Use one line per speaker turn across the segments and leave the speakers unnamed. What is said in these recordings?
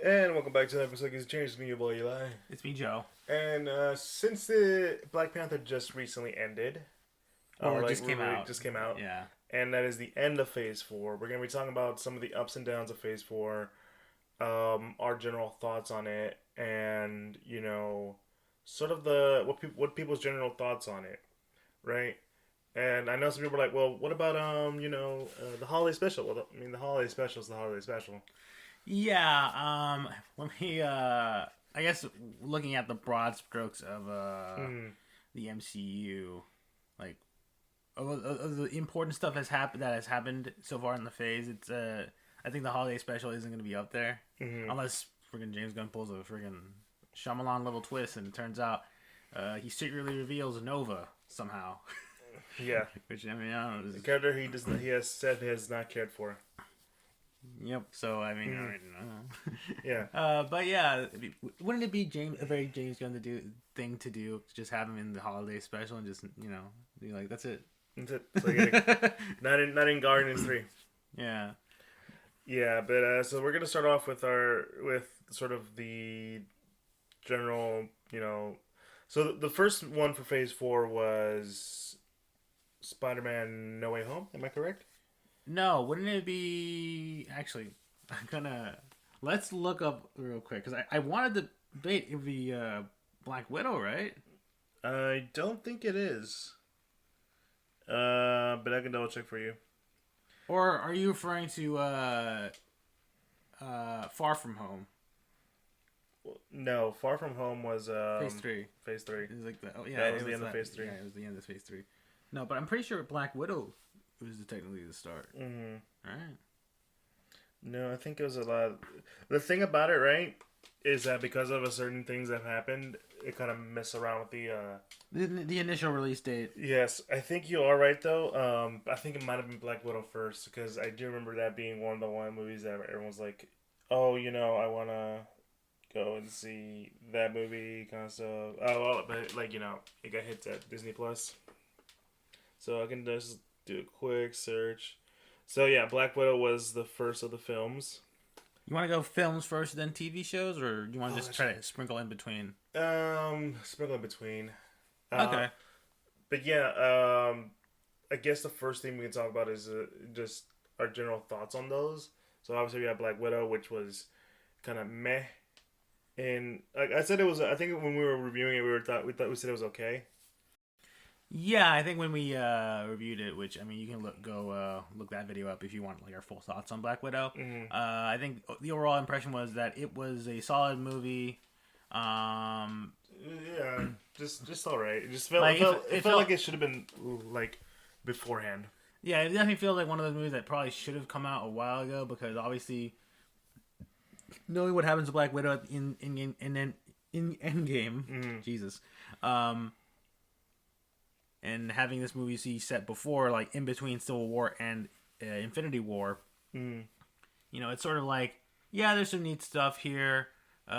And welcome back to the episode of Geek Centurions. It's me, your boy Eli.
It's me, Joe.
And since the Black Panther just recently ended,
Or it just came out.
just came out,
Yeah.
and that is the end of Phase 4. We're gonna be talking about some of the ups and downs of Phase 4, our general thoughts on it, and sort of what people's general thoughts on it, right? And I know some people are like, well, what about the holiday special? Well, I mean, the holiday special is the holiday special.
Yeah. Let me. I guess looking at the broad strokes of the MCU, like of the important stuff that has happened so far in the phase. It's I think the holiday special isn't going to be up there unless friggin' James Gunn pulls a friggin' Shyamalan level twist and it turns out he secretly reveals Nova somehow.
Yeah,
Which I mean, I don't know.
the character he has said he has not cared for.
Yep. So I mean,
Yeah.
but yeah, wouldn't it be a very James Gunn thing to do? Just have him in the holiday special and just be like, that's it.
That's it. So not in Guardians 3.
Yeah.
Yeah, but so we're gonna start off with sort of the general, So the first one for Phase 4 was Spider-Man: No Way Home. Am I correct?
No, wouldn't it be actually? Let's look up real quick because I wanted to debate it would be Black Widow, right?
I don't think it is. But I can double check for you.
Or are you referring to Far From Home?
No, Far From Home was
Phase 3.
Phase 3.
It was like
That was the end of Phase 3.
Yeah, it was the end of Phase 3. No, but I'm pretty sure Black Widow was technically the start.
Mm-hmm.
Right.
No, I think it was a lot. The thing about it, right, is that because of a certain things that happened, it kind of messed around with
the initial release date.
Yes, I think you are right though. I think it might have been Black Widow first because I do remember that being one of the movies that everyone's like, oh, I want to go and see that movie kind of stuff. Oh, well, but it got hit at Disney Plus, so I can just do a quick search. So yeah, Black Widow was the first of the films.
You want to go films first, then TV shows, or do you want to just try to sprinkle in between?
Sprinkle in between.
Okay.
But yeah, I guess the first thing we can talk about is just our general thoughts on those. So obviously we have Black Widow, which was kind of meh. And like I said, it was. I think when we were reviewing it, we said it was okay.
Yeah, I think when we reviewed it, which I mean, you can look that video up if you want like our full thoughts on Black Widow.
Mm-hmm.
I think the overall impression was that it was a solid movie.
Yeah, just all right. It just felt
Like,
it felt like it should have been like beforehand.
Yeah, it definitely feels like one of those movies that probably should have come out a while ago because obviously, knowing what happens to Black Widow in Endgame, Jesus, and having this movie set before, like in between Civil War and Infinity War, it's sort of like, yeah, there's some neat stuff here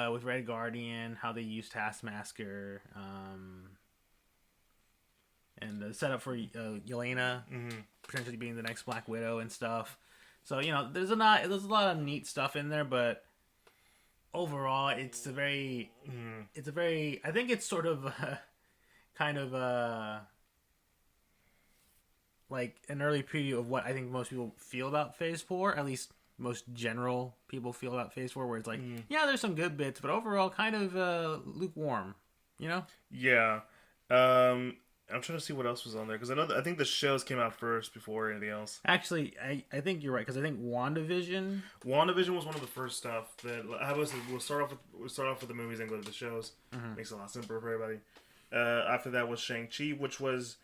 with Red Guardian, how they use Taskmaster, and the setup for Yelena potentially being the next Black Widow and stuff. So there's a lot of neat stuff in there, but overall, it's a very I think it's sort of kind of like an early preview of what I think most people feel about Phase 4, at least most general people feel about Phase 4, where it's like, yeah, there's some good bits, but overall kind of lukewarm,
Yeah. I'm trying to see what else was on there because I think the shows came out first before anything else.
Actually, I think you're right because I think WandaVision
was one of the first stuff that we'll start off with the movies and go to the shows. Makes it a lot simpler for everybody. After that was Shang-Chi, which was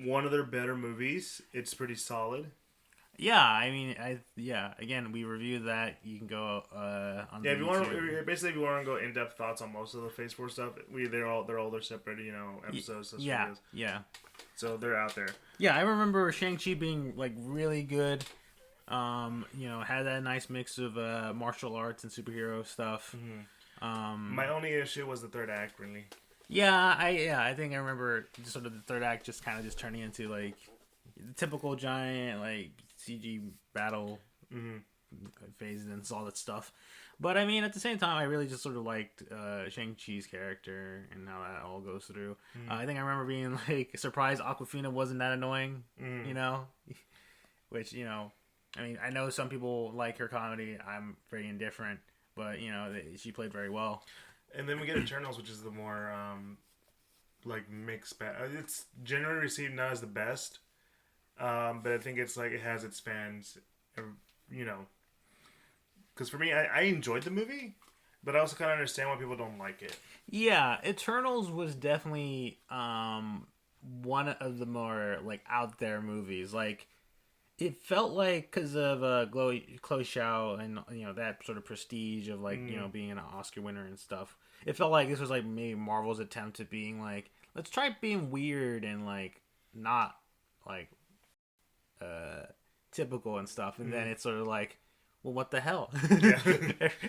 one of their better movies. It's pretty solid.
Yeah, I mean, again, we reviewed that. You can go on.
Yeah, if you want to go in depth thoughts on most of the Phase 4 stuff, they're all their separate episodes.
Yeah,
videos.
yeah.
So they're out there.
Yeah, I remember Shang-Chi being like really good. Had that nice mix of martial arts and superhero stuff.
My only issue was the third act, really.
Yeah, I think I remember just sort of the third act just kind of just turning into like the typical giant like CG battle phases and all that stuff. But I mean, at the same time, I really just sort of liked Shang-Chi's character and how that all goes through. I think I remember being like surprised Aquafina wasn't that annoying, you know, which, you know, I mean, I know some people like her comedy. I'm very indifferent, but you know, she played very well.
And then we get Eternals, which is the more like mixed bag. It's generally received not as the best, but I think it's like it has its fans, you know. Because for me, I enjoyed the movie, but I also kind of understand why people don't like it.
Yeah, Eternals was definitely one of the more like out there movies. Like it felt like because of Chloe Zhao and you know that sort of prestige of like you know being an Oscar winner and stuff. It felt like this was like maybe Marvel's attempt at being like let's try being weird and like not like typical and stuff. And then it's sort of like, well, what the hell?
Yeah.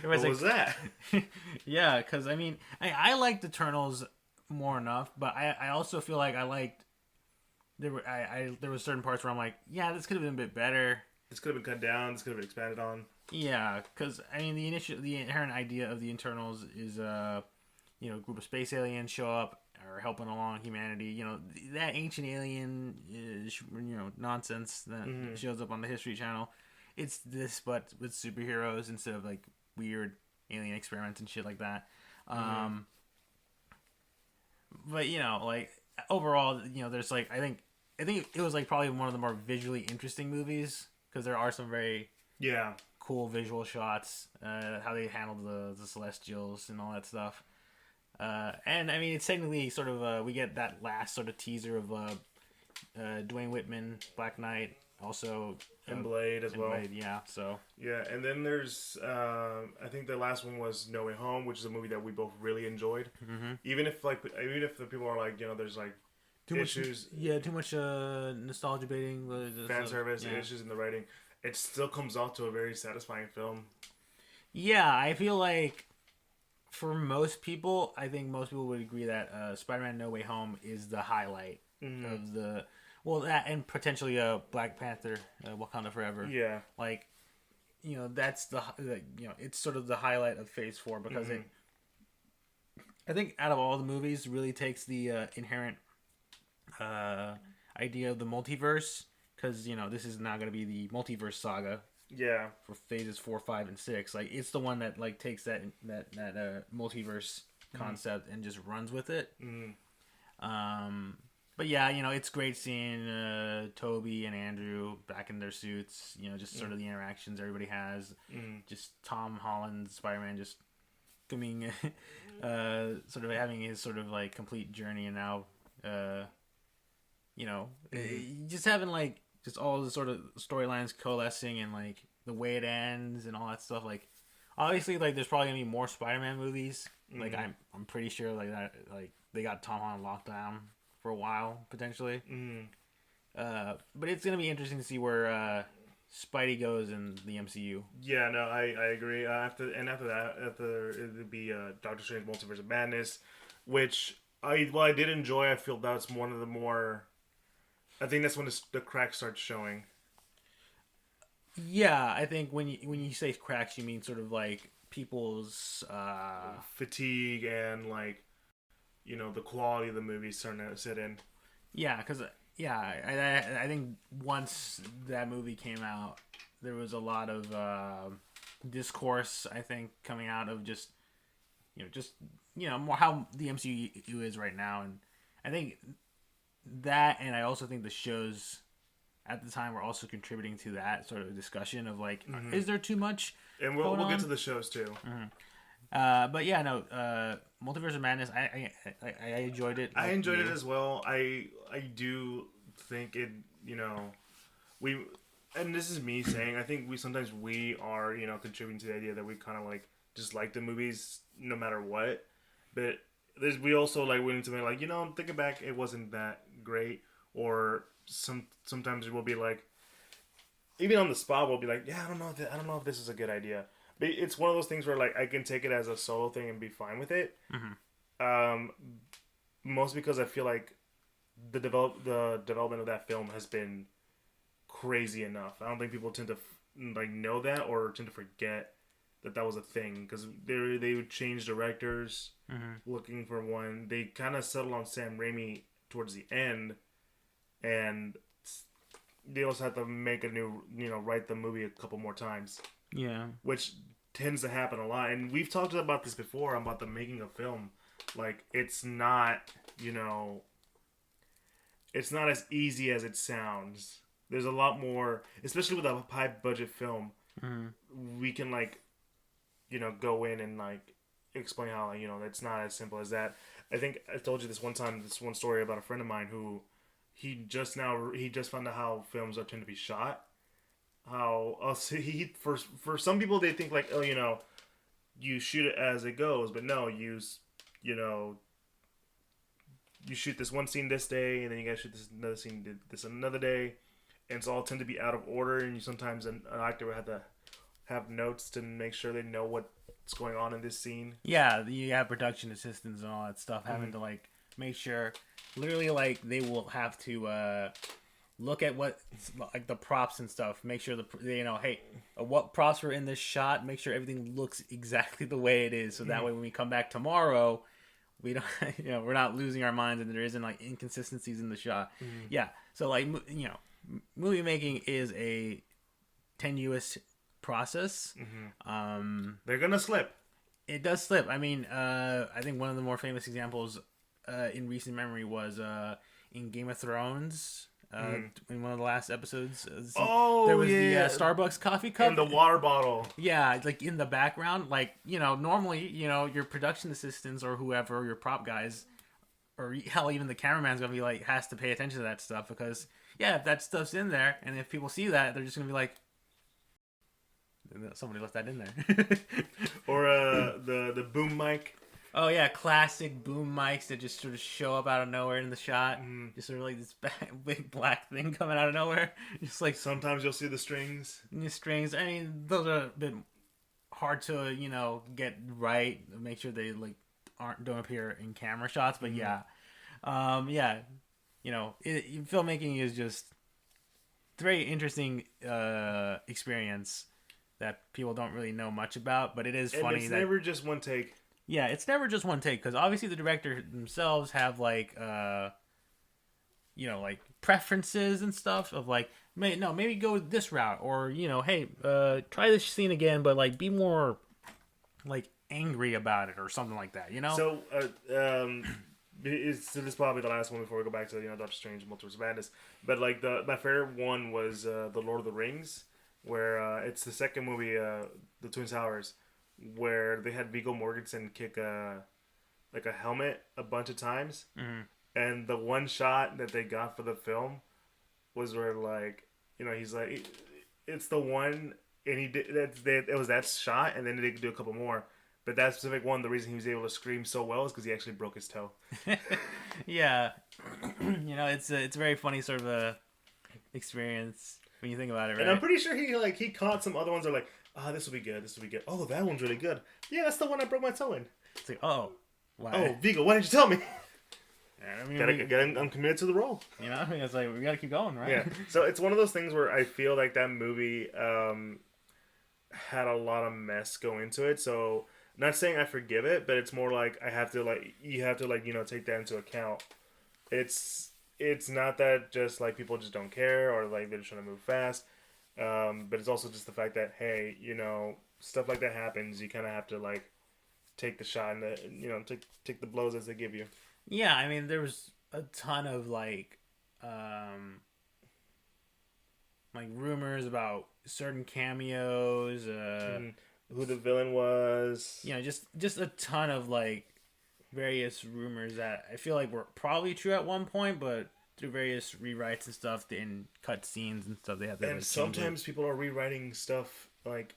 What
was that?
Yeah, because I mean, I liked Eternals more enough, but I also feel like I liked there were certain parts where I'm like, yeah, this could have been a bit better.
This could have been cut down. This could have been expanded on.
Yeah, because I mean, the inherent idea of the Eternals is you know, a group of space aliens show up or helping along humanity. You know, that ancient alien is, you know, nonsense that shows up on the History Channel. It's this, but with superheroes instead of like weird alien experiments and shit like that. But you know, like overall, you know, there's like I think it was like probably one of the more visually interesting movies because there are some very cool visual shots. How they handled the Celestials and all that stuff. And I mean, it's technically sort of we get that last sort of teaser of Dwayne Whitman, Black Knight, also
and Blade as well.
Blade, yeah. So
yeah, and then there's I think the last one was No Way Home, which is a movie that we both really enjoyed. Even if the people are like, you know, there's like
too
issues,
much nostalgia baiting,
fan service, issues in the writing. It still comes out to a very satisfying film.
Yeah, I feel like for most people, I think most people would agree that Spider-Man No Way Home is the highlight of the. Well, that and potentially Black Panther, Wakanda Forever.
Yeah,
like, you know, that's the you know, it's sort of the highlight of Phase 4 because it. I think out of all the movies, really takes the inherent idea of the multiverse because you know this is not going to be the multiverse saga.
Yeah.
For phases 4, 5, and 6, like it's the one that like takes that multiverse concept and just runs with it. But yeah, you know, it's great seeing Toby and Andrew back in their suits. You know, just sort of the interactions everybody has. Just Tom Holland's Spider-Man just coming, sort of having his sort of like complete journey, and now, you know, just having like just all the sort of storylines coalescing and like the way it ends and all that stuff. Like, obviously, like there's probably gonna be more Spider-Man movies. Like I'm pretty sure like that like they got Tom Holland locked down for a while potentially. But it's gonna be interesting to see where Spidey goes in the MCU.
Yeah, no, I agree. After that, it would be Doctor Strange: Multiverse of Madness, which I did enjoy. I feel that's one of the more. I think that's when the cracks start showing.
Yeah, I think when you say cracks, you mean sort of like people's
fatigue and like, you know, the quality of the movie starting to sit in.
Yeah, because I think once that movie came out, there was a lot of discourse. I think coming out of just more how the MCU is right now, and I think that, and I also think the shows at the time were also contributing to that sort of discussion of like, is there too much?
And we'll get to the shows too.
But yeah, no, Multiverse of Madness, I enjoyed it.
I enjoyed it as well. I do think it, you know, and this is me saying, I think we sometimes are, you know, contributing to the idea that we kind of like just like the movies no matter what. But we also like went into like, you know, thinking back, it wasn't that great. Or sometimes we'll be like, even on the spot, we'll be like, yeah, I don't know if this is a good idea. But it's one of those things where like I can take it as a solo thing and be fine with it. Mostly because I feel like the development of that film has been crazy enough. I don't think people tend to like know that or tend to forget that was a thing because they would change directors looking for one. They kind of settled on Sam Raimi towards the end, and they also had to make a new, write the movie a couple more times.
Yeah.
Which tends to happen a lot. And we've talked about this before about the making of film. Like, it's not, it's not as easy as it sounds. There's a lot more, especially with a high budget film. We can, like, go in and, like, explain how, like, it's not as simple as that. I think I told you this one time, this one story about a friend of mine who he just found out how films are tend to be shot. How for some people they think like, oh, you shoot it as it goes, but no, you shoot this one scene this day, and then you gotta shoot this another scene this another day, and it's all tend to be out of order, and you sometimes an actor would have to have notes to make sure they know what's going on in this scene.
Yeah, you have production assistants and all that stuff having to like make sure, literally, like they will have to look at what, like, the props and stuff, make sure hey, what props were in this shot, make sure everything looks exactly the way it is, so that way when we come back tomorrow, we don't, we're not losing our minds and there isn't like inconsistencies in the shot. Yeah, so like, movie making is a tenuous process.
They're gonna slip.
It does slip. I mean, I think one of the more famous examples in recent memory was in Game of Thrones. In one of the last episodes, there was the Starbucks coffee cup
and the water bottle.
Yeah, like in the background, like normally, your production assistants or whoever, your prop guys, or hell, even the cameraman's gonna be like, has to pay attention to that stuff because if that stuff's in there, and if people see that, they're just gonna be like, somebody left that in there.
Or the boom mic.
Oh yeah, classic boom mics that just sort of show up out of nowhere in the shot. Just sort of like this big black thing coming out of nowhere. Just like
sometimes you'll see the strings.
The strings. I mean, those are a bit hard to get right. Make sure they like don't appear in camera shots. But filmmaking is just a very interesting experience that people don't really know much about. But it is funny.
It's never just one take.
Yeah, it's never just one take because obviously the director themselves have like, like preferences and stuff of like, maybe go this route or hey, try this scene again, but like be more like angry about it or something like that,
So, this is probably the last one before we go back to Doctor Strange: Multiverse of Madness. But like my favorite one was the Lord of the Rings, where it's the second movie, the Twin Towers, where they had Viggo Mortensen kick a helmet a bunch of times, and the one shot that they got for the film was where like he's like, it's the one, and he did it was that shot, and then they could do a couple more, but that specific one, the reason he was able to scream so well is because he actually broke his toe.
Yeah, it's a very funny sort of a experience when you think about it, right?
And I'm pretty sure he caught some other ones that are like, this will be good. This will be good. Oh, that one's really good. Yeah, that's the one I broke my toe in.
It's like, oh, wow.
Oh, Viggo, why didn't you tell me?
I mean,
I'm committed to the role.
It's like we gotta keep going, right?
Yeah. So it's one of those things where I feel like that movie had a lot of mess go into it. So not saying I forgive it, but it's more like you have to take that into account. It's not that just like people just don't care or like they're just trying to move fast. But it's also just the fact that, hey, stuff like that happens. You kind of have to like take the shot and take the blows as they give you.
Yeah, I mean, there was a ton of like rumors about certain cameos,
who the villain was.
Just a ton of like various rumors that I feel like were probably true at one point, but through various rewrites and stuff, in cut scenes and stuff, they have to.
And sometimes people are rewriting stuff like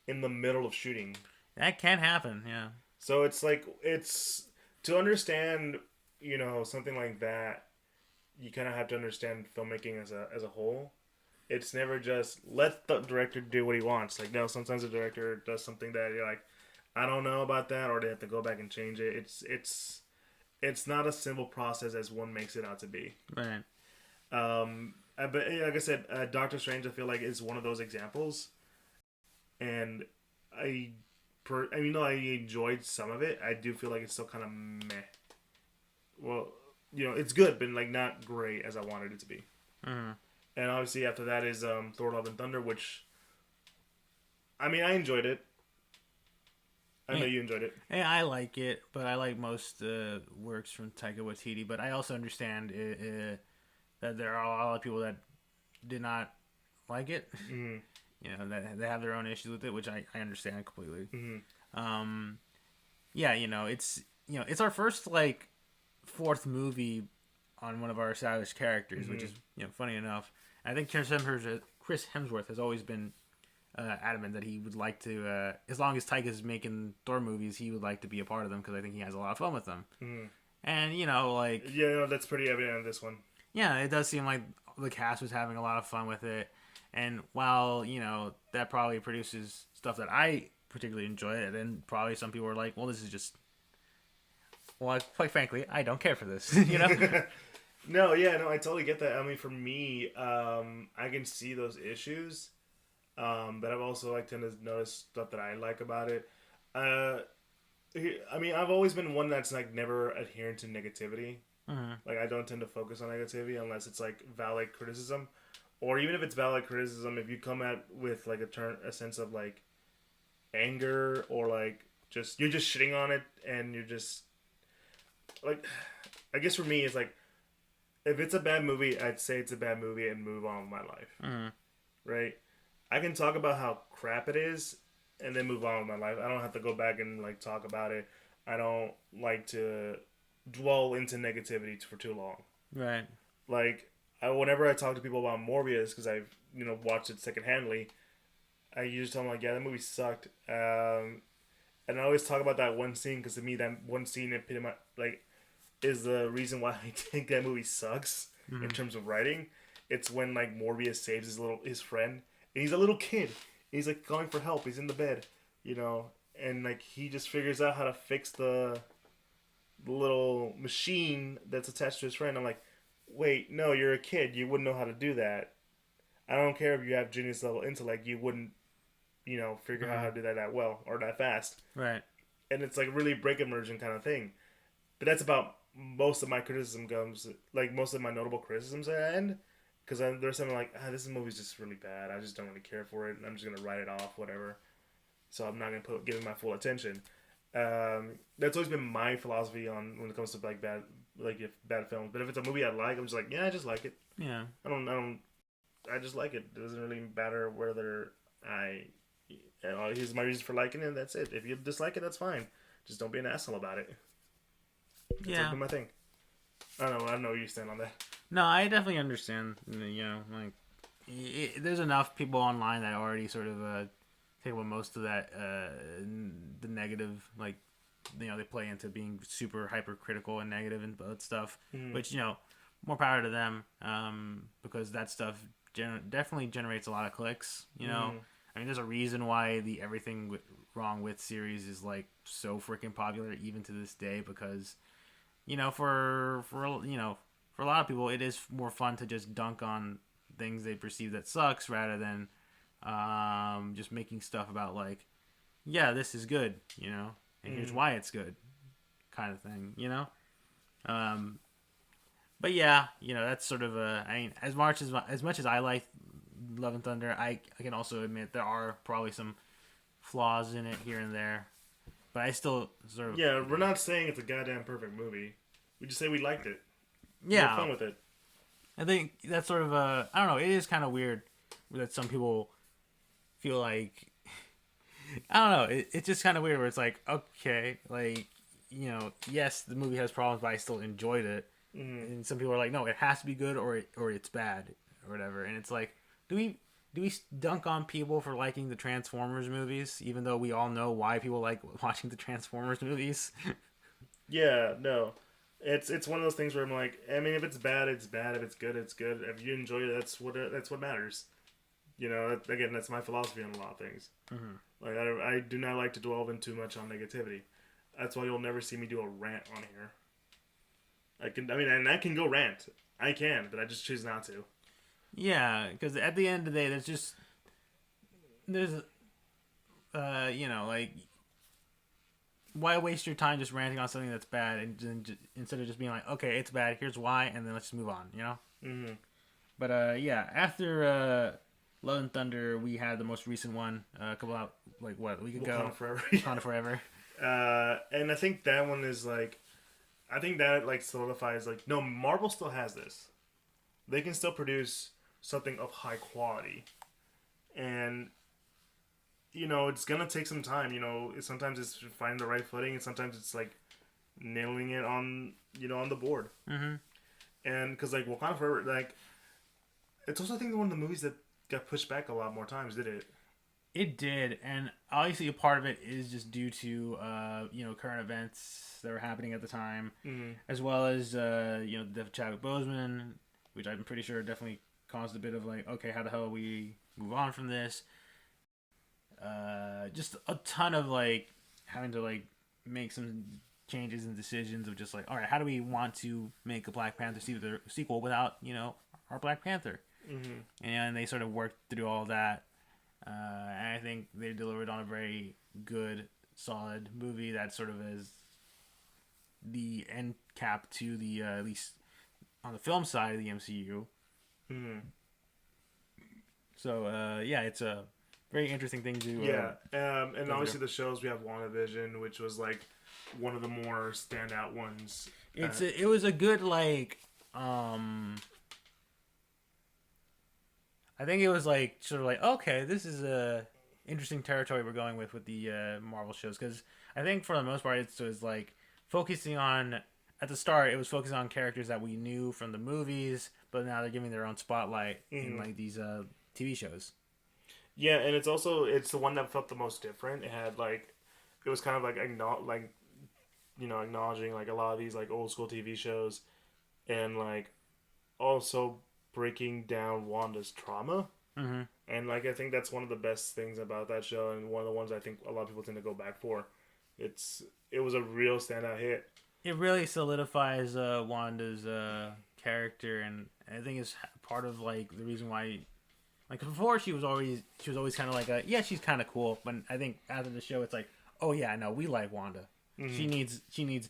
in the middle of shooting.
That can happen, yeah.
So it's like to understand, something like that, you kind of have to understand filmmaking as a whole. It's never just let the director do what he wants. Like, no, sometimes the director does something that you're like, I don't know about that, or they have to go back and change it. It's not a simple process as one makes it out to be.
Right.
but like I said, Doctor Strange, I feel like is one of those examples, and I, I mean, though I enjoyed some of it, I do feel like it's still kind of meh. Well, it's good, but like not great as I wanted it to be.
Mm-hmm.
And obviously after that is Thor: Love and Thunder, which I mean I enjoyed it. I know you enjoyed it.
Yeah, I like it, but I like most works from Taika Waititi. But I also understand that there are a lot of people that did not like it.
Mm-hmm.
That they have their own issues with it, which I understand completely.
Mm-hmm.
Yeah, it's our first like fourth movie on one of our established characters,
Mm-hmm.
which is funny enough. And I think Chris Hemsworth has always been adamant that he would like to, as long as Taika's making Thor movies, he would like to be a part of them because I think he has a lot of fun with them.
Mm-hmm.
And like
that's pretty evident in this one.
yeah, it does seem like the cast was having a lot of fun with it. And while that probably produces stuff that I particularly enjoy, and then probably some people are like, well, this is just, well, quite frankly, I don't care for this.
No, yeah, no, I totally get that. I mean, for me, I can see those issues, but I've also like tend to notice stuff that I like about it. I mean, I've always been one that's like never adherent to negativity.
Mm-hmm.
Like, I don't tend to focus on negativity unless it's like valid criticism, or even if it's valid criticism, if you come at with like a sense of like anger or like you're just shitting on it and you're just like, I guess for me it's like, if it's a bad movie, I'd say it's a bad movie and move on with my life.
Mm-hmm.
Right? I can talk about how crap it is and then move on with my life. I don't have to go back and like talk about it. I don't like to dwell into negativity for too long.
Right.
Like, whenever I talk to people about Morbius, because I've watched it secondhandly, I usually tell them like, yeah, that movie sucked. And I always talk about that one scene because to me that one scene like is the reason why I think that movie sucks in terms of writing. It's when like Morbius saves his friend, and he's a little kid. He's like calling for help. He's in the bed, and like he just figures out how to fix the little machine that's attached to his friend. I'm like, wait, no, you're a kid. You wouldn't know how to do that. I don't care if you have genius level intellect. You wouldn't, figure out how to do that well or that fast.
Right.
And it's like really break immersion kind of thing. But that's about most of my criticism comes, like most of my notable criticisms at the end. Because there's something like, this movie's just really bad. I just don't really care for it. And I'm just going to write it off, whatever. So I'm not going to give it my full attention. That's always been my philosophy on when it comes to like bad films. But if it's a movie I like, I'm just like, yeah, I just like it.
Yeah.
I just like it. It doesn't really matter whether here's my reason for liking it. That's it. If you dislike it, that's fine. Just don't be an asshole about it. That's my thing. I don't know where you stand on that.
No, I definitely understand. There's enough people online that already sort of take away most of that the negative, like they play into being super hypercritical and negative and stuff, which more power to them, because that stuff definitely generates a lot of clicks. I mean, there's a reason why the Everything Wrong With series is like so freaking popular even to this day, because for a lot of people it is more fun to just dunk on things they perceive that sucks rather than just making stuff about like, yeah, this is good, and here's why it's good, kind of thing, But yeah, that's sort of I mean, as much as I like Love and Thunder, I can also admit there are probably some flaws in it here and there, but I still sort of
we're not saying it's a goddamn perfect movie. We just say we liked it.
Yeah,
we had fun with it.
I think that's sort of I don't know. It is kind of weird that some people feel like I don't know. It's just kind of weird where it's like, okay, like yes, the movie has problems, but I still enjoyed it. And some people are like, no, it has to be good or it's bad or whatever. And it's like, do we dunk on people for liking the Transformers movies, even though we all know why people like watching the Transformers movies?
Yeah, no. It's one of those things where I'm like, I mean, if it's bad, it's bad. If it's good, it's good. If you enjoy it, that's what matters. Again, that's my philosophy on a lot of things. Mm-hmm. Like, I do not like to dwell in too much on negativity. That's why you'll never see me do a rant on here. I can go rant. I can, but I just choose not to.
Yeah, because at the end of the day, there's like, why waste your time just ranting on something that's bad instead of just being like, okay, it's bad, here's why, and then let's just move on, you know?
Mm-hmm.
But yeah, after Love and Thunder, we had the most recent one a couple out, like, what, a week ago?
Wakanda Forever.
Wakanda Forever.
And I think that one is like, I think that like solidifies like, no, Marvel still has this. They can still produce something of high quality, and it's gonna take some time. Sometimes it's finding the right footing, and sometimes it's like nailing it on on the board.
Mm-hmm.
And because like Wakanda Forever, like it's also I think one of the movies that got pushed back a lot more times. Did it?
It did, and obviously a part of it is just due to current events that were happening at the time, as well as the death of Chadwick Boseman, which I'm pretty sure definitely caused a bit of like, okay, how the hell we move on from this? Just a ton of like having to like make some changes and decisions of just like, all right, how do we want to make a Black Panther sequel without our Black Panther?
Mm-hmm.
And they sort of worked through all that. And I think they delivered on a very good, solid movie that sort of is the end cap to the at least on the film side of the MCU.
Mm-hmm.
So yeah, it's a very interesting thing to
and obviously the shows we have WandaVision, which was like one of the more standout ones.
It was a good like I think it was like sort of like, okay, this is a interesting territory we're going with the Marvel shows, because I think for the most part it was like focusing on, at the start it was focusing on characters that we knew from the movies, but now they're giving their own spotlight in like these TV shows.
Yeah, and it's the one that felt the most different. It was kind of like acknowledging like a lot of these like old school TV shows, and like also breaking down Wanda's trauma.
Mm-hmm.
And like I think that's one of the best things about that show, and one of the ones I think a lot of people tend to go back for. It was a real standout hit.
It really solidifies Wanda's character, and I think it's part of like the reason why. Like before, she was always kind of like she's kind of cool, but I think after the show, it's like, oh yeah, no, we like Wanda. Mm-hmm. She needs.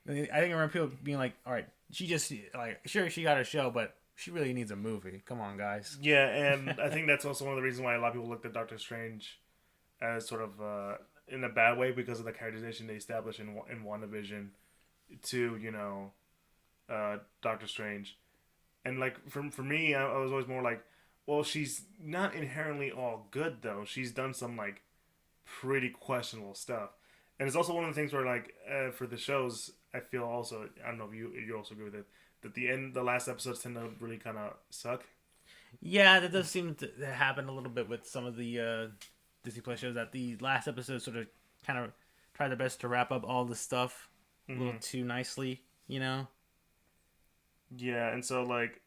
I think I remember people being like, all right, she just like, sure, she got her show, but she really needs a movie. Come on, guys.
Yeah, and I think that's also one of the reasons why a lot of people looked at Doctor Strange as sort of in a bad way, because of the characterization they established in WandaVision to Doctor Strange, and like for me, I was always more like, well, she's not inherently all good though. She's done some like pretty questionable stuff, and it's also one of the things where like for the shows, I feel also, I don't know if you also agree with it, that the last episodes tend to really kind of suck.
Yeah, that does seem to happen a little bit with some of the Disney Plus shows. That the last episode sort of kind of try their best to wrap up all the stuff a little too nicely,
Yeah, and so like,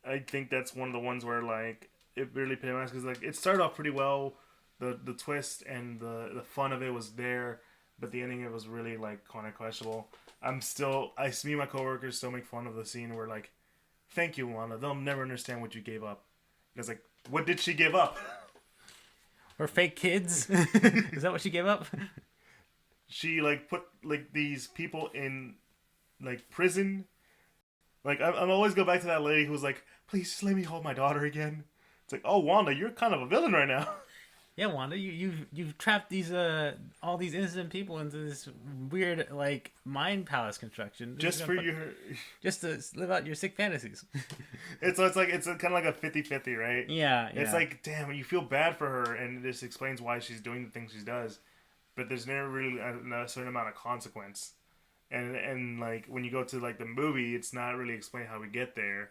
I think that's one of the ones where like it really paid off, because like it started off pretty well. The twist and the fun of it was there, but the ending, it was really like kind of questionable. Me and my coworkers still make fun of the scene where like, thank you, Wanda. They'll never understand what you gave up. And it's like, what did she give up?
Or fake kids? Is that what she gave up?
She like put like these people in like prison. Like I'm always go back to that lady who was like, please just let me hold my daughter again. It's like, oh, Wanda, you're kind of a villain right now.
Yeah, Wanda, you've trapped these all these innocent people into this weird like mind palace construction
just
to live out your sick fantasies.
It's kind of like a 50-50, right?
Yeah.
It's like, damn, you feel bad for her, and this explains why she's doing the things she does, but there's never really a certain amount of consequence. And like when you go to like the movie, it's not really explained how we get there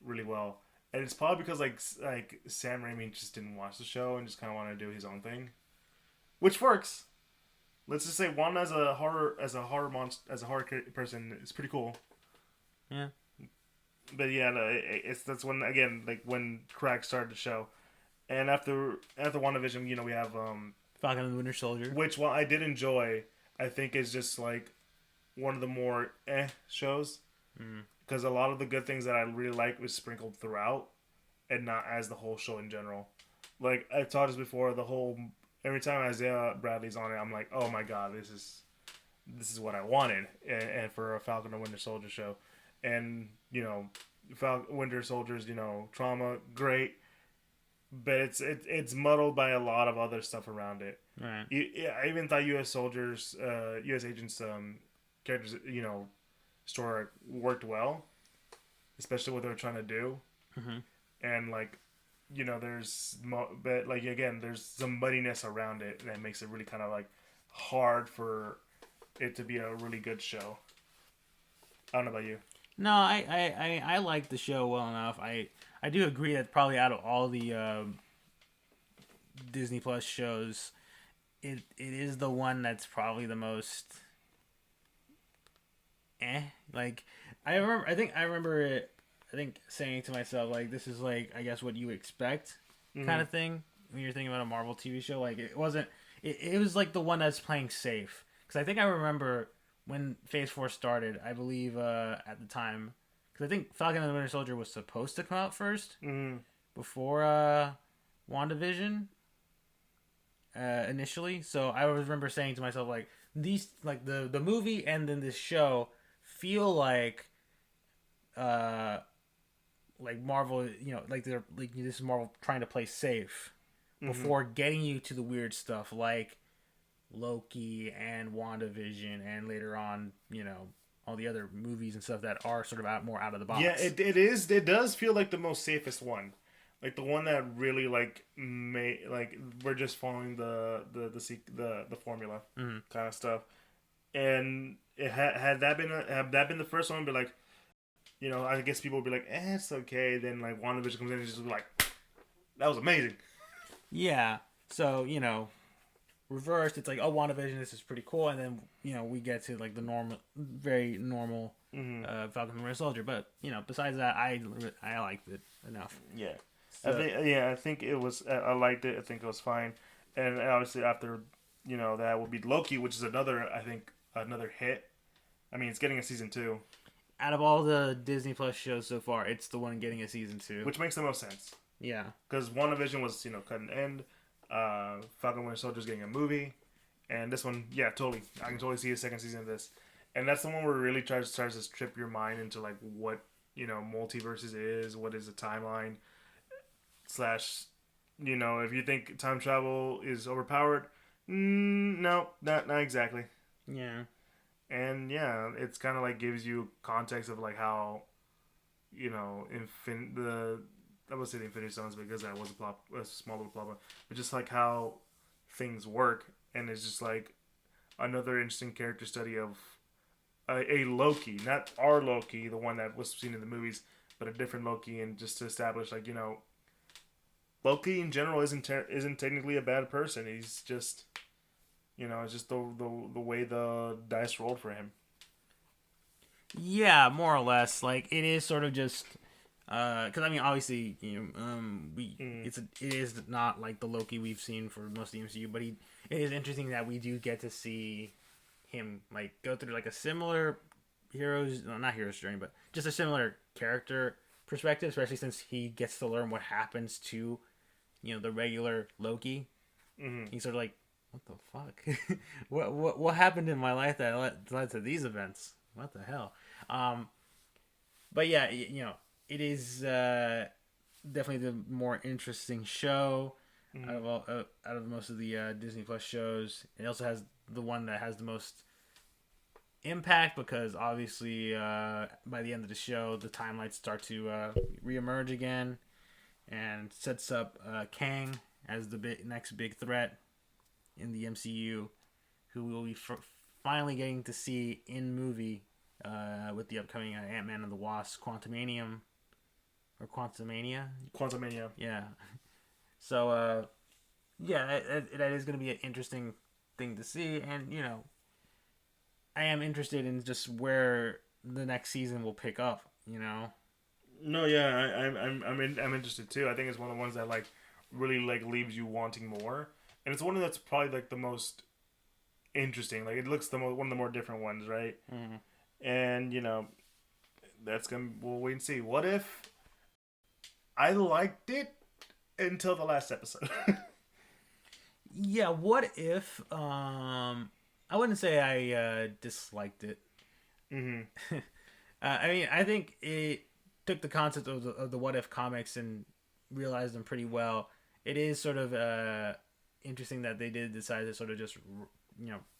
really well. And it's probably because like Sam Raimi just didn't watch the show and just kind of wanted to do his own thing, which works. Let's just say Wanda as a horror person is pretty cool.
Yeah.
But yeah, no, that's when again like when cracks started the show, and after WandaVision, we have
Falcon and the Winter Soldier,
which while I did enjoy, I think is just like one of the more shows. Because a lot of the good things that I really like was sprinkled throughout. and not as the whole show in general. Like I've taught this before, every time Isaiah Bradley's on it, I'm like, oh my god, this is what I wanted, and for a Falcon and Winter Soldier show, and Winter Soldier's trauma, great, but it's muddled by a lot of other stuff around it.
Right.
I even thought U.S. agents, characters, story worked well, especially what they were trying to do, and like, but like again, there's some muddiness around it that makes it really kind of like hard for it to be a really good show. I don't know about you.
No, I like the show well enough. I do agree that probably out of all the Disney Plus shows, it is the one that's probably the most like I remember saying to myself, like, this is like, I guess, what you expect kind of thing when you're thinking about a Marvel TV show. Like, it wasn't it was like the one that's playing safe, because I think I remember when Phase 4 started, I believe at the time, because I think Falcon and the Winter Soldier was supposed to come out first before WandaVision initially. So I remember saying to myself, like, these, like, the movie and then this show feel like Marvel, like they're like, this is Marvel trying to play safe before getting you to the weird stuff like Loki and WandaVision, and later on, all the other movies and stuff that are sort of more out of the box.
Yeah, it does feel like the most safest one, like the one that really like we're just following the formula kind of stuff. And it had that been the first one, but like, I guess people would be like, it's okay. Then like WandaVision comes in and just be like, that was amazing.
Yeah. So, reversed, it's like, oh, WandaVision, this is pretty cool, and then we get to like the very normal Falcon and Winter Soldier. But besides that, I liked it enough.
Yeah.
So,
I think it was. I liked it. I think it was fine. And obviously after that will be Loki, which is another hit. I mean, it's getting a season 2.
Out of all the Disney Plus shows so far, it's the one getting a season 2,
which makes the most sense.
Yeah,
because WandaVision was cut and end. Falcon Winter Soldier's getting a movie, and this one, yeah, totally. I can totally see a second season of this, and that's the one where it really tries to strip your mind into like what multiverses is, what is a timeline, / if you think time travel is overpowered, no, not exactly.
Yeah. And
yeah, it's kind of like gives you context of like how, I would say the Infinity Stones because that was a small little plot, but just like how things work, and it's just like another interesting character study of a Loki, not our Loki, the one that was seen in the movies, but a different Loki, and just to establish like Loki in general isn't technically a bad person. He's just it's just the way the dice rolled for him.
Yeah, more or less. Like, it is sort of just because I mean, obviously, it is not like the Loki we've seen for most of the MCU, but it is interesting that we do get to see him like go through like a similar not hero's journey, but just a similar character perspective, especially since he gets to learn what happens to the regular Loki. He's sort of like, what the fuck? what happened in my life that led to these events? What the hell? But yeah, it is definitely the more interesting show out of most of the Disney Plus shows. It also has the one that has the most impact because obviously by the end of the show, the timelines start to reemerge again, and sets up Kang as the next big threat in the MCU, who we'll be finally getting to see in movie with the upcoming Ant-Man and the Wasp Quantumania. Yeah. So yeah, that is going to be an interesting thing to see, and I am interested in just where the next season will pick up.
No, yeah, I'm interested too. I think it's one of the ones that like really like leaves you wanting more, and it's one that's probably like the most interesting. Like, it looks one of the more different ones, right? And that's we'll wait and see. What if? I liked it until the last episode.
Yeah, what if I wouldn't say I disliked it.
Mm-hmm.
I mean, I think it took the concept of the what if comics and realized them pretty well. It is sort of interesting that they did decide to sort of just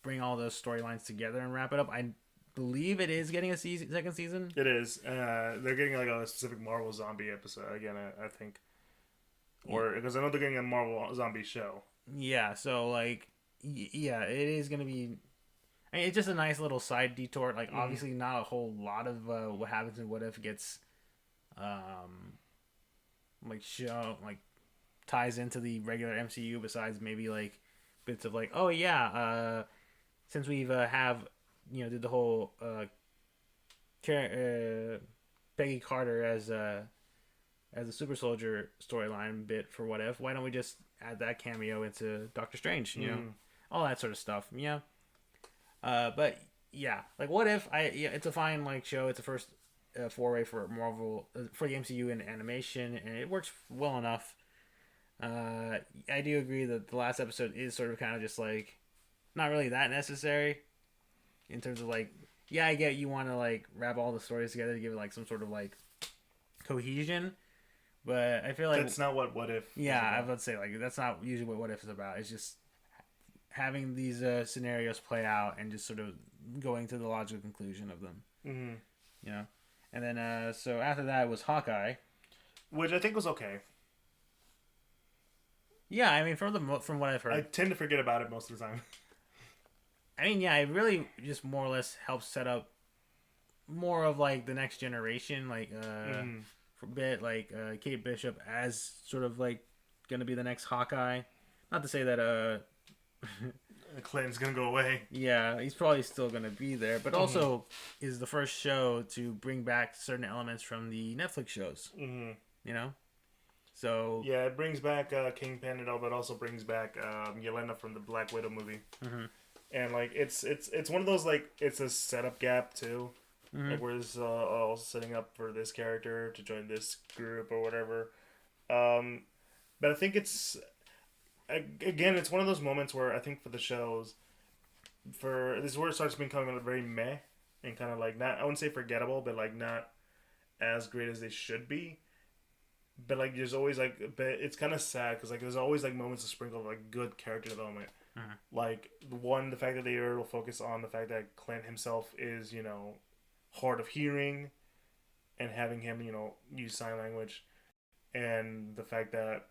bring all those storylines together and wrap it up. I believe it is getting a second season.
It is. They're getting like a specific Marvel zombie episode again. I think, or because I know they're getting a Marvel zombie show.
Yeah. So like, yeah, it is gonna be. I mean, it's just a nice little side detour. Like, obviously, not a whole lot of what happens in What If gets, like ties into the regular MCU. Besides maybe like bits of like, oh yeah, since we've did the whole Peggy Carter as a super soldier storyline bit for What If. Why don't we just add that cameo into Doctor Strange? You know, all that sort of stuff. Yeah. But yeah, like What If? It's a fine like show. It's a first foray for Marvel for the MCU in animation, and it works well enough. I do agree that the last episode is sort of kind of just like not really that necessary in terms of like, yeah, I get you want to like wrap all the stories together to give it like some sort of like cohesion, but I feel like
that's not what If.
Yeah, I would say like that's not usually what If is about. It's just having these scenarios play out and just sort of going to the logical conclusion of them.
Mm-hmm.
You know? And then, so after that was Hawkeye.
Which I think was okay.
Yeah, I mean, from what I've heard.
I tend to forget about it most of the time.
I mean, yeah, it really just more or less helps set up more of, like, the next generation, like, for a bit, like, Kate Bishop as sort of, like, gonna be the next Hawkeye. Not to say that,
Clinton's gonna go away.
Yeah, he's probably still gonna be there, but also is the first show to bring back certain elements from the Netflix shows.
Mm-hmm.
You know, so
yeah, it brings back Kingpin and all, but also brings back Yelena from the Black Widow movie.
Mm-hmm.
And like it's one of those like it's a setup gap too, like where it's all setting up for this character to join this group or whatever. But I think it's. Again, it's one of those moments where I think for the shows, this is where it starts becoming very meh and kind of like not, I wouldn't say forgettable, but like not as great as they should be. But like there's always like, but it's kind of sad because like there's always like moments of sprinkle of like good character development. Like the fact that they are able to focus on the fact that Clint himself is hard of hearing, and having him use sign language, and the fact that.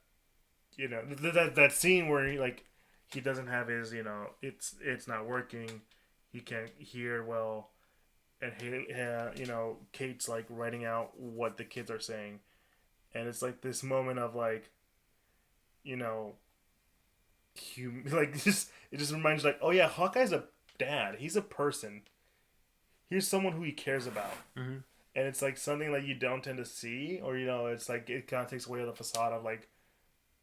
That scene where he doesn't have his it's not working, he can't hear well, and Kate's like writing out what the kids are saying, and it's like this moment of like it just reminds you like, oh yeah, Hawkeye's a dad, he's a person, here's someone who he cares about. And it's like something that you don't tend to see, or it's like it kind of takes away the facade of like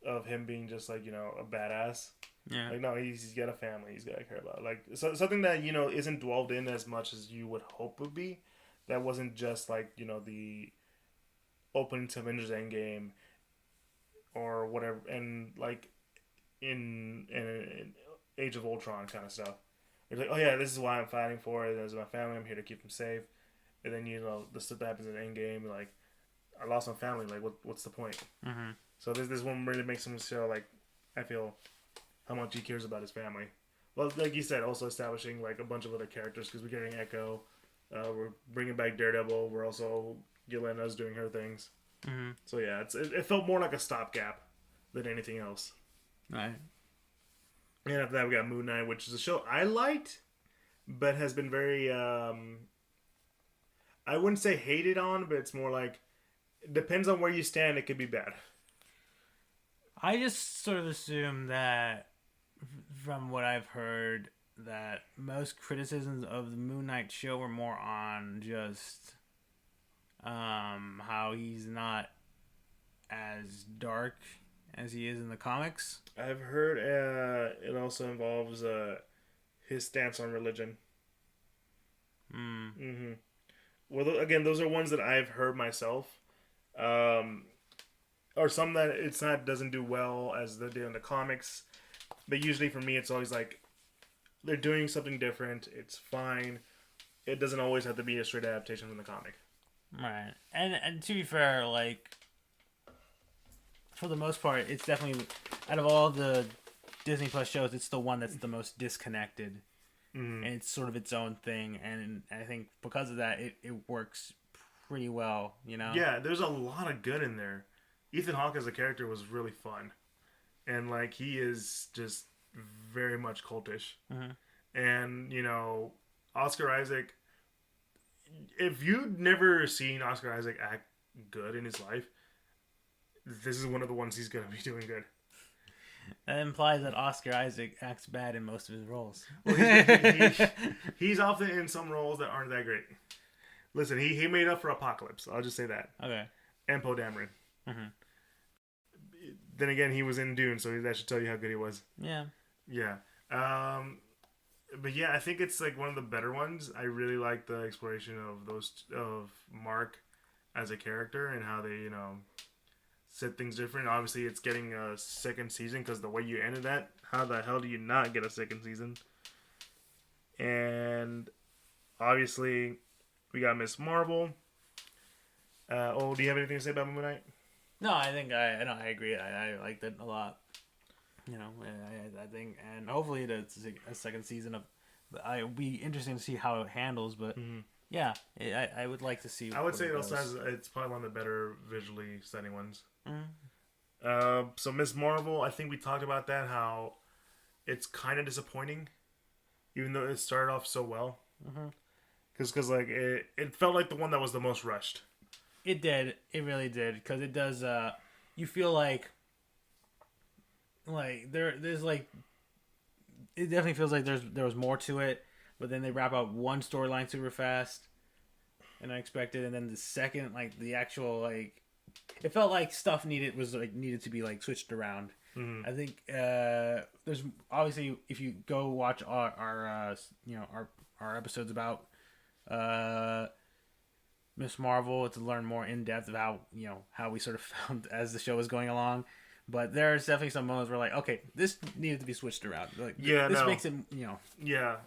of him being just like a badass.
Yeah.
Like no, he's got a family he's got to care about. Like something that isn't dwelled in as much as you would hope would be. That wasn't just like the opening to Avengers Endgame or whatever, and like in Age of Ultron kind of stuff. It's like, oh yeah, this is why I'm fighting for it. This is my family. I'm here to keep them safe. And then the stuff that happens in Endgame, like I lost my family. Like what's the point? So this one really makes him show, like, I feel, how much he cares about his family. Well, like you said, also establishing, like, a bunch of other characters, because we're getting Echo, we're bringing back Daredevil, we're also, Yelena's doing her things. So yeah, it felt more like a stopgap than anything else.
Right.
And after that we got Moon Knight, which is a show I liked, but has been very, I wouldn't say hated on, but it's more like, depends on where you stand, it could be bad.
I just sort of assume that, from what I've heard, that most criticisms of the Moon Knight show were more on just how he's not as dark as he is in the comics.
I've heard it also involves his stance on religion. Well, again, those are ones that I've heard myself. or some that it's not doesn't do well as they do in the comics. But usually for me, it's always like they're doing something different. It's fine. It doesn't always have to be a straight adaptation from the comic.
Right. And to be fair, like for the most part, it's definitely out of all the Disney Plus shows, it's the one that's the most disconnected. And it's sort of its own thing, and I think because of that, it works pretty well, you know?
Yeah, there's a lot of good in there. Ethan Hawke as a character was really fun. And, like, he is just very much cultish. And, you know, Oscar Isaac, if you've never seen Oscar Isaac act good in his life, this is one of the ones he's going to be doing good.
That implies that Oscar Isaac acts bad in most of his roles.
Well, he's often in some roles that aren't that great. Listen, he made up for Apocalypse. I'll just say that.
Okay.
And Poe Dameron. Then again, he was in Dune, so that should tell you how good he was.
Yeah.
Yeah. But yeah, I think it's like one of the better ones. I really like the exploration of Mark as a character and how they, you know, set things different. Obviously, it's getting a second season because the way you ended that, how the hell do you not get a second season? And obviously, we got Miss Marvel. Do you have anything to say about Moon Knight?
No, I think I agree. I liked it a lot. You know, I think, and hopefully it's a second season of. It'll be interesting to see how it handles, but yeah, I would like to see.
I would say it also has. It's probably one of the better visually stunning ones. So Miss Marvel, I think we talked about that, how it's kind of disappointing, even though it started off so well. Because like it felt like the one that was the most rushed.
It did. It really did. Because it does. You feel like there's like. It definitely feels like there was more to it, but then they wrap up one storyline super fast, and I expected, and then the second, like the actual like, it felt like stuff needed to be like switched around. I think there's obviously, if you go watch our episodes about Miss Marvel to learn more in depth of how we sort of found as the show was going along. But there's definitely some moments where, like, okay, this needed to be switched around. Like, this makes it,
Yeah.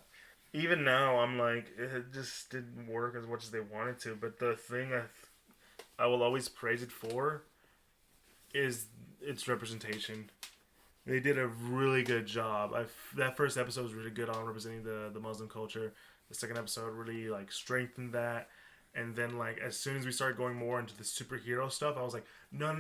Even now, I'm like, it just didn't work as much as they wanted to. But the thing I will always praise it for is its representation. They did a really good job. That first episode was really good on representing the Muslim culture. The second episode really, like, strengthened that. And then, like, as soon as we started going more into the superhero stuff, I was like, no.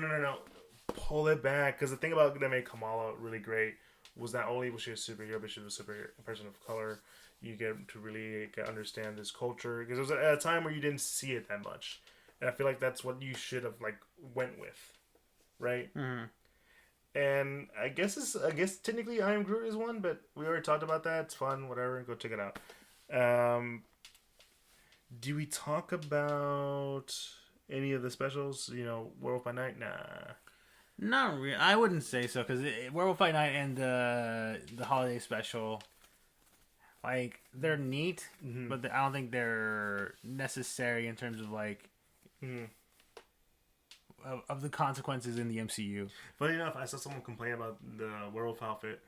Pull it back, because the thing about that made Kamala really great was not only was she a superhero, but she was a person of color. You get to really understand this culture, because it was at a time where you didn't see it that much, and I feel like that's what you should have like went with, right? And I guess technically I Am Groot is one, but we already talked about that. It's fun, whatever. Go check it out. Do we talk about any of the specials? You know, Werewolf by Night? Nah.
Not really. I wouldn't say so, because Werewolf by Night and the holiday special, like, they're neat, but I don't think they're necessary in terms of like of the consequences in the MCU.
Funny enough, I saw someone complain about the werewolf outfit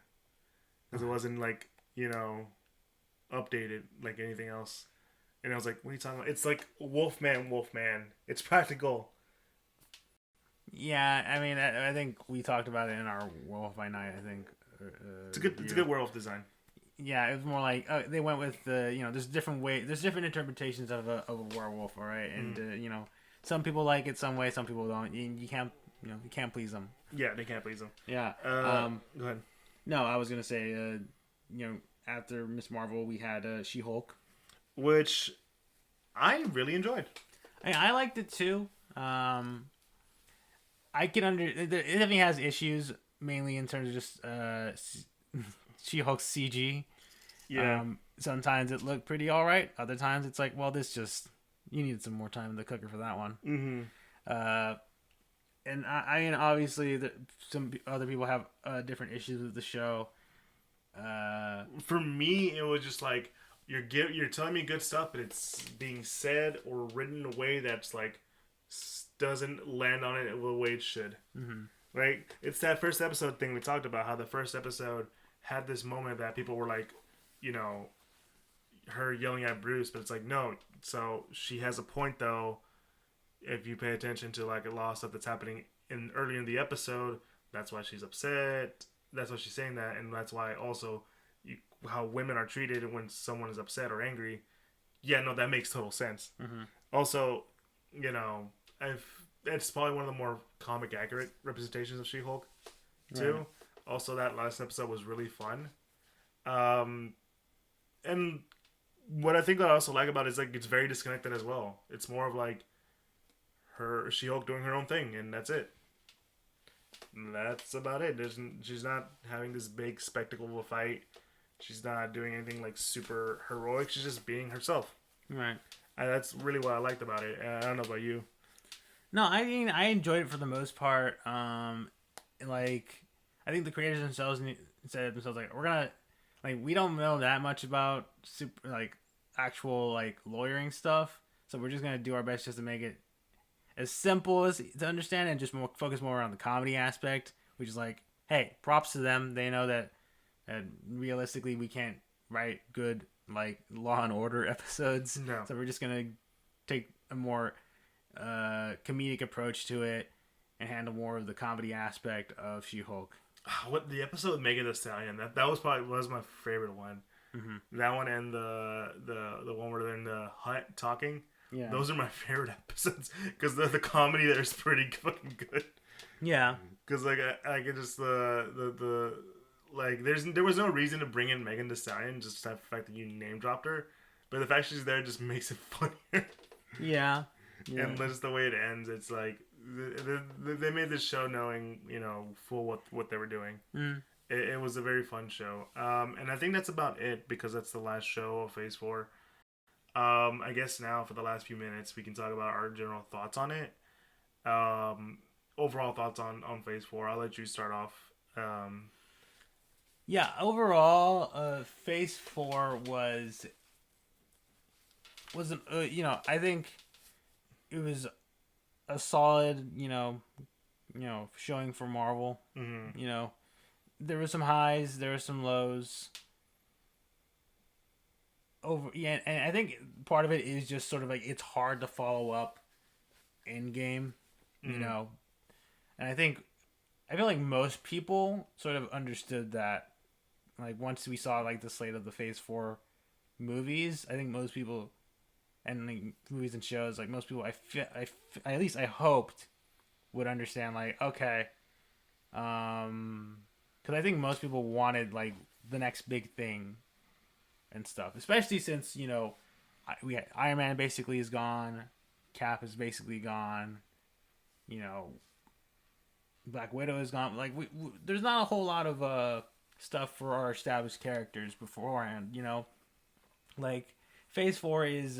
because it wasn't like, you know, updated like anything else, and I was like, "What are you talking about? It's like Wolfman. It's practical."
Yeah, I mean, I think we talked about it in our Werewolf by Night. I think
it's a good werewolf design.
Yeah, it was more like they went with there's different interpretations of a werewolf, all right, and some people like it some way, some people don't. You can't please them.
Yeah, they can't please them.
Yeah.
Go ahead.
No, I was gonna say, after Miss Marvel, we had She-Hulk,
which I really enjoyed.
I liked it too. I can it definitely has issues, mainly in terms of just She-Hulk's CG.
Yeah.
Sometimes it looked pretty all right. Other times it's like, well, you needed some more time in the cooker for that one. And I mean, obviously, some other people have different issues with the show.
For me, it was just like you're telling me good stuff, but it's being said or written in a way that's like doesn't land on it the way it should.
Mm-hmm.
Right? It's that first episode thing we talked about, how the first episode had this moment that people were like, you know, her yelling at Bruce, but it's like, no. So she has a point, though. If you pay attention to like a lot of stuff that's happening early in the episode, that's why she's upset. That's why she's saying that, and that's why also how women are treated when someone is upset or angry. Yeah, no, that makes total sense.
Mm-hmm.
Also, you know, it's probably one of the more comic accurate representations of She-Hulk, too. Right. Also, that last episode was really fun. And what I think that I also like about it is like it's very disconnected as well. It's more of like She-Hulk doing her own thing, and that's it. And that's about it. She's not having this big spectacle of a fight. She's not doing anything like super heroic. She's just being herself.
Right.
And that's really what I liked about it. I don't know about you.
No, I mean I enjoyed it for the most part. Like I think the creators themselves said themselves like we're gonna like we don't know that much about super like actual like lawyering stuff, so we're just gonna do our best just to make it as simple as to understand and just focus more on the comedy aspect, which is like, hey, props to them. They know that realistically we can't write good like Law and Order episodes,
no.
So we're just gonna take a more comedic approach to it and handle more of the comedy aspect of She-Hulk.
What the episode with Megan Thee Stallion, that was probably my favorite one.
Mm-hmm.
That one and the one where they're in the hut talking.
Yeah,
those are my favorite episodes because the comedy there is pretty fucking good.
Yeah,
because like I could just the like there was no reason to bring in Megan Thee Stallion, just the fact that you name dropped her, but the fact she's there just makes it funnier.
Yeah.
And just the way it ends, it's like they made this show knowing, you know, full what they were doing.
Mm.
It was a very fun show, and I think that's about it because that's the last show of Phase 4. I guess now for the last few minutes we can talk about our general thoughts on it. Overall thoughts on Phase 4. I'll let you start off.
Yeah, overall, Phase 4 was you know, I think it was a solid, you know, showing for Marvel.
Mm-hmm.
You know, there were some highs, there were some lows. And I think part of it is just sort of like it's hard to follow up Endgame, you know, and I feel like most people sort of understood that. Like once we saw like the slate of the Phase 4 movies, I think most people. And like movies and shows, like most people, at least I hoped would understand. Like, okay, because I think most people wanted like the next big thing and stuff, especially since you know we had Iron Man basically is gone, Cap is basically gone, you know, Black Widow is gone. Like there's not a whole lot of stuff for our established characters beforehand, you know, like. Phase 4 is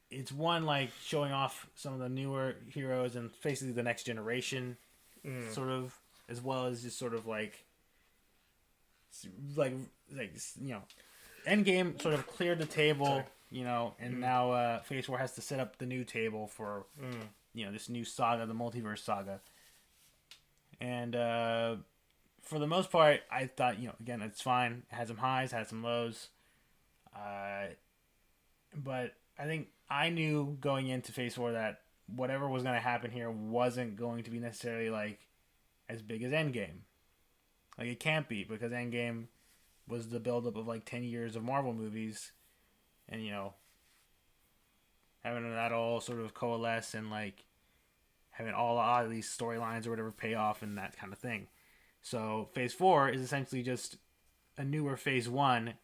it's one like showing off some of the newer heroes and basically the next generation, sort of, as well as just sort of like you know, Endgame sort of cleared the table, you know, and now Phase 4 has to set up the new table for you know this new saga, the multiverse saga, and for the most part, I thought you know again it's fine. It had some highs, had some lows. But I think I knew going into Phase 4 that whatever was going to happen here wasn't going to be necessarily like as big as Endgame. Like it can't be because Endgame was the buildup of like 10 years of Marvel movies, and you know having that all sort of coalesce and like having all these storylines or whatever pay off and that kind of thing. So Phase 4 is essentially just a newer Phase 1.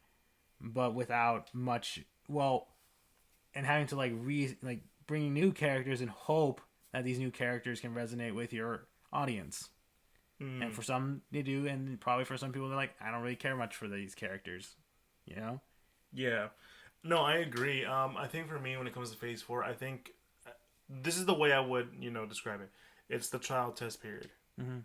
But without much, and having to bring new characters and hope that these new characters can resonate with your audience. And for some they do, and probably for some people they're like, I don't really care much for these characters, you know?
Yeah, no, I agree. I think for me when it comes to Phase 4, I think this is the way I would describe it. It's the trial test period.
Mm-hmm.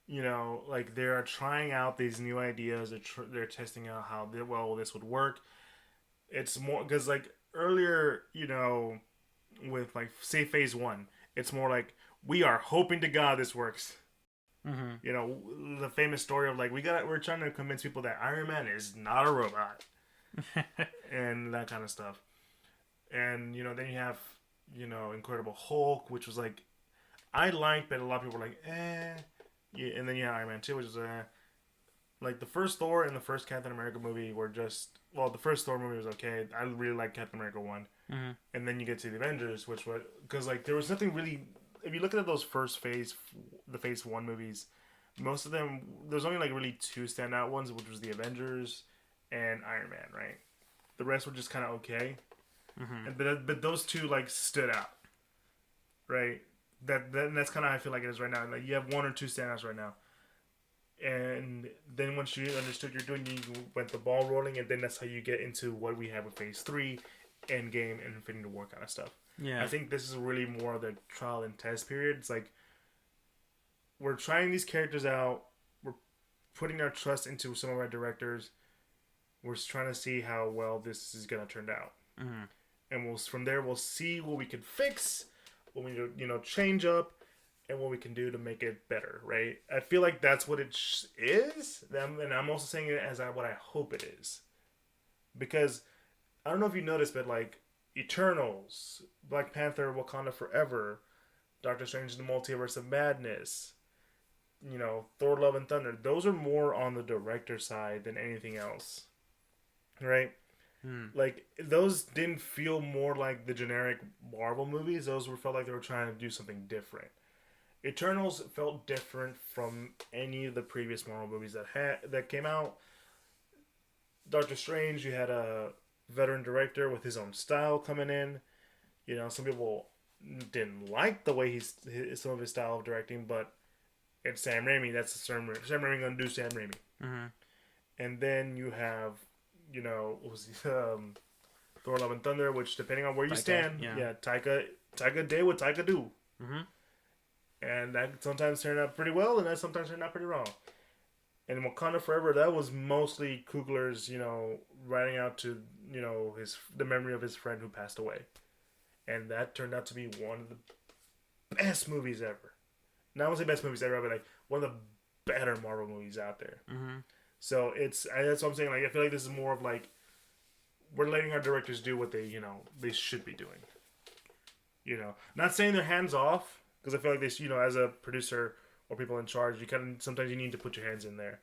You know, like they're trying out these new ideas. They're testing out how this would work. It's more because like earlier, you know, with like say Phase 1. It's more like we are hoping to God this works.
Mm-hmm.
You know, the famous story of like we're trying to convince people that Iron Man is not a robot and that kind of stuff. And then you have Incredible Hulk, which was like I liked, but a lot of people were like yeah. And then you have Iron Man 2, which is like the first Thor and the first Captain America movie were just the first Thor movie was okay. I really liked Captain America 1.
Mm-hmm.
And then you get to the Avengers, which was because like there was nothing really. If you look at those the Phase 1 movies, most of them there's only like really two standout ones, which was the Avengers and Iron Man, right? The rest were just kind of okay.
Mm-hmm.
But those two like stood out, right? That's kind of how I feel like it is right now. Like you have one or two standouts right now, and then once you understood you're doing, you went the ball rolling, and then that's how you get into what we have with Phase 3, Endgame, and Infinity War kind of stuff.
Yeah,
I think this is really more of the trial and test period. It's like we're trying these characters out. We're putting our trust into some of our directors. We're just trying to see how well this is gonna turn out,
mm-hmm.
and from there we'll see what we can fix, what we change up, and what we can do to make it better. Right? I feel like that's what it is, and I'm also saying it as what I hope it is, because I don't know if you noticed, but like Eternals, Black Panther, Wakanda Forever, Doctor Strange in the Multiverse of Madness, Thor: Love and Thunder. Those are more on the director side than anything else, right? Like those didn't feel more like the generic Marvel movies. Those felt like they were trying to do something different. Eternals felt different from any of the previous Marvel movies that came out. Doctor Strange, you had a veteran director with his own style coming in. Some people didn't like the way some of his style of directing, but it's Sam Raimi. That's Sam Raimi gonna do Sam Raimi.
Mm-hmm.
And then you have, what was Thor: Love and Thunder, which depending on where you stand, Taika did what Taika do,
Mm-hmm.
and that sometimes turned out pretty well, and that sometimes turned out pretty wrong. And Wakanda Forever, that was mostly Coogler's, writing out to, the memory of his friend who passed away. And that turned out to be one of the best movies ever. Not only best movies ever, but like one of the better Marvel movies out there.
Mm-hmm.
So that's what I'm saying. Like I feel like this is more of like we're letting our directors do what they should be doing. Not saying they're hands off, because I feel like they, as a producer or people in charge, sometimes you need to put your hands in there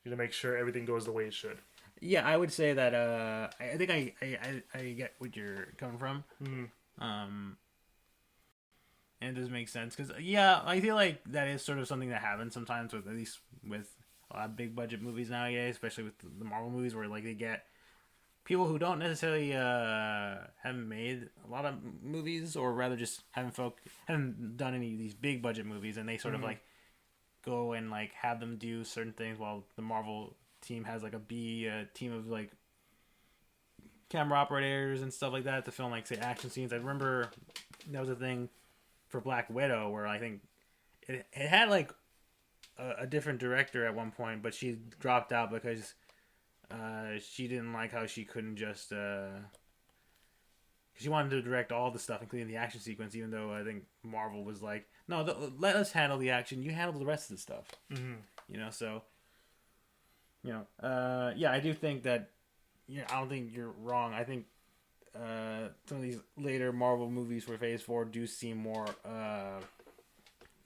to make sure everything goes the way it should.
Yeah, I would say that I think I get what you're coming from.
Mm-hmm.
And it does make sense because I feel like that is sort of something that happens sometimes with at least with a lot of big budget movies nowadays, especially with the Marvel movies, where like they get people who don't necessarily haven't made a lot of movies, or rather just haven't done any of these big budget movies, and they sort of like go and like have them do certain things while the Marvel team has like a team of like camera operators and stuff like that to film like say action scenes. I remember that was a thing for Black Widow where I think it had like a different director at one point, but she dropped out because she didn't like how she couldn't just she wanted to direct all the stuff, including the action sequence, even though I think Marvel was like, no, let us handle the action, you handle the rest of the stuff. So I do think that I don't think you're wrong. I think some of these later Marvel movies for Phase 4 do seem more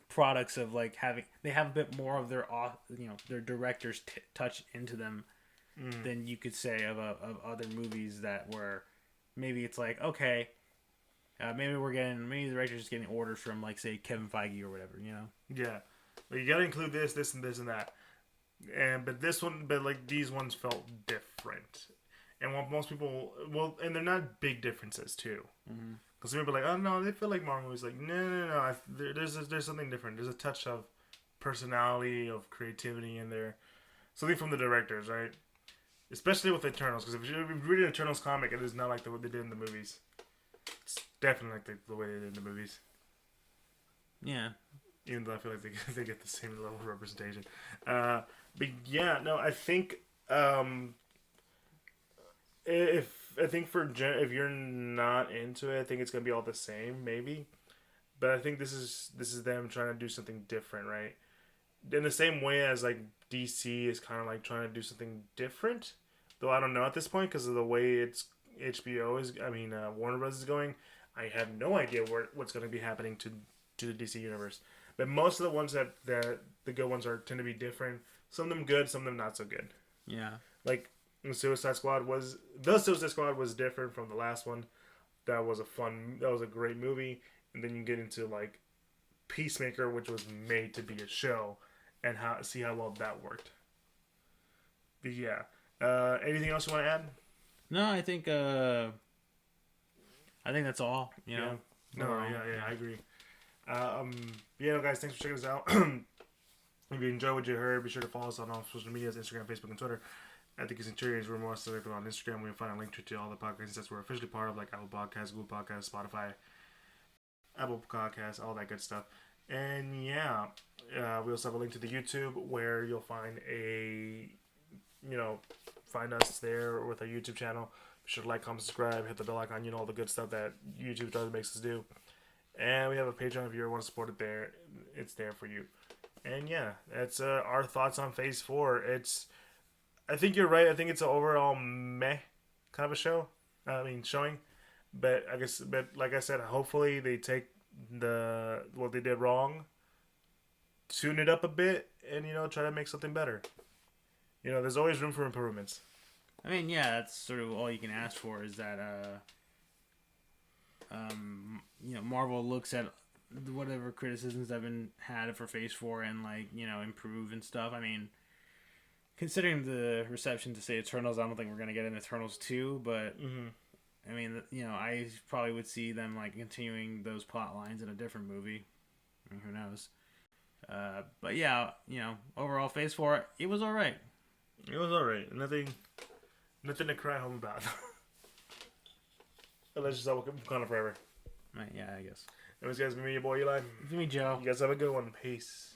products of like they have a bit more of their their director's touch into them than you could say of other movies that were maybe it's like okay, maybe the director's just getting orders from like say Kevin Feige or whatever,
Yeah, but you gotta include this and this and that, but like these ones felt different. And what most people, and they're not big differences too. Because some people are like, oh no, they feel like Marvel movies. Like, no. There's something different. There's a touch of personality, of creativity in there. Something from the directors, right? Especially with Eternals. Because if you read an Eternals comic, it is not like what they did in the movies. It's definitely like the way they did in the movies.
Yeah.
Even though I feel like they get the same level of representation. But yeah, no, I think... if I think if you're not into it, I think it's gonna be all the same, maybe. But I think this is them trying to do something different, right? In the same way as like DC is kind of like trying to do something different. Though I don't know at this point because of the way it's HBO is. I mean, Warner Bros is going. I have no idea what's going to be happening to the DC universe. But most of the ones that the good ones tend to be different. Some of them good, some of them not so good.
Yeah.
Like the Suicide Squad was different from the last one. That was a great movie. And then you get into like Peacemaker, which was made to be a show, and see how well that worked. But yeah, anything else you want to add?
No, I think that's all. You know.
Yeah. No, yeah, I agree. Guys, thanks for checking us out. If you enjoyed what you heard, be sure to follow us on all social medias, Instagram, Facebook, and Twitter. At the Geek Centurions, we're more selective on Instagram. We can find a link to all the podcasts that we're officially part of, like Apple Podcasts, Google Podcasts, Spotify, Apple Podcasts, all that good stuff. And yeah, we also have a link to the YouTube where you'll find find us there with our YouTube channel. Be sure to like, comment, subscribe, hit the bell icon, all the good stuff that YouTube does makes us do. And we have a Patreon if you ever want to support it there. It's there for you. And yeah, that's our thoughts on Phase 4. I think you're right. I think it's an overall meh kind of a showing. But like I said, hopefully they take what they did wrong, tune it up a bit, and try to make something better. There's always room for improvements.
I mean, yeah, that's sort of all you can ask for is that Marvel looks at whatever criticisms have been had for Phase 4 and improve and stuff. I mean, considering the reception to say Eternals, I don't think we're gonna get an Eternals 2, but I mean, I probably would see them continuing those plot lines in a different movie. I mean, who knows? But yeah, overall Phase 4, it was all right.
It was all right. Nothing to cry home about. Let's just have Wakanda Forever.
Right, yeah, I guess.
Anyways, guys, me, your boy Eli.
It's me, Joe.
You guys have a good one. Peace.